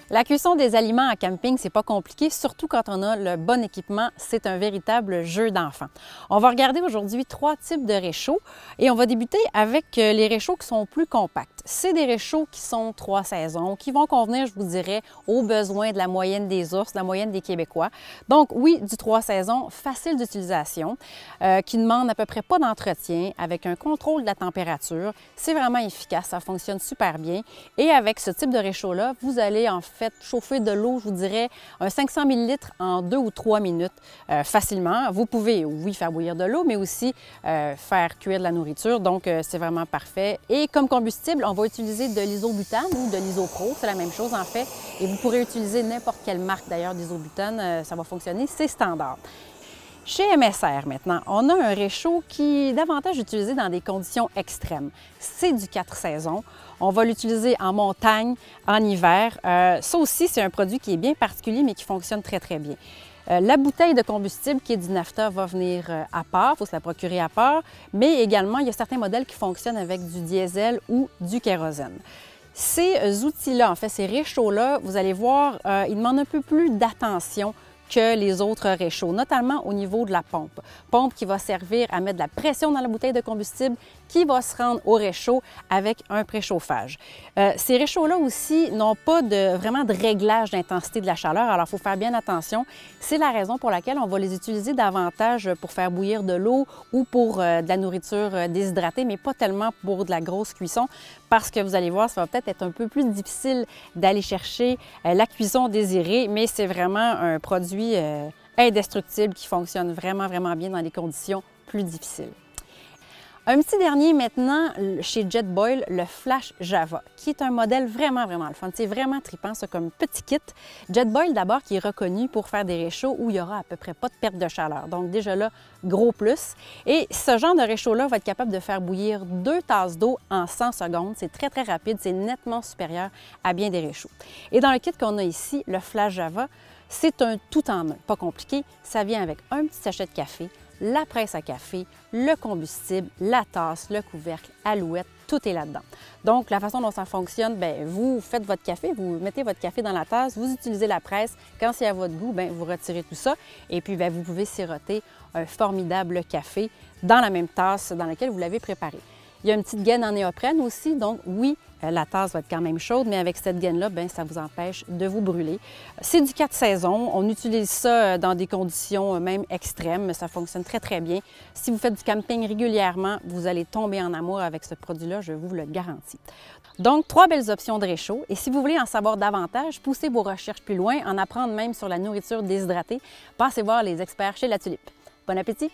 La cuisson des aliments en camping, c'est pas compliqué, surtout quand on a le bon équipement. C'est un véritable jeu d'enfant. On va regarder aujourd'hui 3 types de réchauds et on va débuter avec les réchauds qui sont plus compacts. C'est des réchauds qui sont 3 saisons, qui vont convenir, je vous dirais, aux besoins de la moyenne des ours, de la moyenne des Québécois. Donc oui, du 3 saisons, facile d'utilisation, qui ne demande à peu près pas d'entretien, avec un contrôle de la température. C'est vraiment efficace, ça fonctionne super bien. Et avec ce type de réchaud-là, vous allez en fait chauffer de l'eau, je vous dirais, un 500 ml en 2 ou 3 minutes facilement. Vous pouvez, oui, faire bouillir de l'eau, mais aussi faire cuire de la nourriture. Donc, c'est vraiment parfait. Et comme combustible, on va utiliser de l'isobutane ou de l'isopro. C'est la même chose, en fait. Et vous pourrez utiliser n'importe quelle marque, d'ailleurs, d'isobutane. Ça va fonctionner. C'est standard. Chez MSR, maintenant, on a un réchaud qui est davantage utilisé dans des conditions extrêmes. C'est du 4 saisons. On va l'utiliser en montagne, en hiver. Ça aussi, c'est un produit qui est bien particulier, mais qui fonctionne très, très bien. La bouteille de combustible qui est du naphta va venir à part, il faut se la procurer à part, mais également, il y a certains modèles qui fonctionnent avec du diesel ou du kérosène. Ces outils-là, en fait, ces réchauds-là, vous allez voir, ils demandent un peu plus d'attention que les autres réchauds, notamment au niveau de la pompe. Pompe qui va servir à mettre de la pression dans la bouteille de combustible qui va se rendre au réchaud avec un préchauffage. Ces réchauds-là aussi n'ont pas vraiment de réglage d'intensité de la chaleur, alors il faut faire bien attention. C'est la raison pour laquelle on va les utiliser davantage pour faire bouillir de l'eau ou pour de la nourriture déshydratée, mais pas tellement pour de la grosse cuisson, parce que vous allez voir, ça va peut-être être un peu plus difficile d'aller chercher la cuisson désirée, mais c'est vraiment un produit indestructible qui fonctionne vraiment, vraiment bien dans les conditions plus difficiles. Un petit dernier maintenant chez Jetboil, le Flash Java, qui est un modèle vraiment, vraiment le fun. C'est vraiment trippant, ça, comme petit kit. Jetboil, d'abord, qui est reconnu pour faire des réchauds où il y aura à peu près pas de perte de chaleur. Donc déjà là, gros plus. Et ce genre de réchaud-là va être capable de faire bouillir 2 tasses d'eau en 100 secondes. C'est très, très rapide. C'est nettement supérieur à bien des réchauds. Et dans le kit qu'on a ici, le Flash Java, c'est un tout en un, pas compliqué. Ça vient avec un petit sachet de café, la presse à café, le combustible, la tasse, le couvercle, alouette, tout est là-dedans. Donc, la façon dont ça fonctionne, bien, vous faites votre café, vous mettez votre café dans la tasse, vous utilisez la presse. Quand c'est à votre goût, bien, vous retirez tout ça et puis bien, vous pouvez siroter un formidable café dans la même tasse dans laquelle vous l'avez préparé. Il y a une petite gaine en néoprène aussi, donc oui, la tasse va être quand même chaude, mais avec cette gaine-là, bien, ça vous empêche de vous brûler. C'est du 4 saisons. On utilise ça dans des conditions même extrêmes, mais ça fonctionne très, très bien. Si vous faites du camping régulièrement, vous allez tomber en amour avec ce produit-là, je vous le garantis. Donc, 3 belles options de réchaud. Et si vous voulez en savoir davantage, poussez vos recherches plus loin, en apprendre même sur la nourriture déshydratée, passez voir les experts chez La Tulipe. Bon appétit!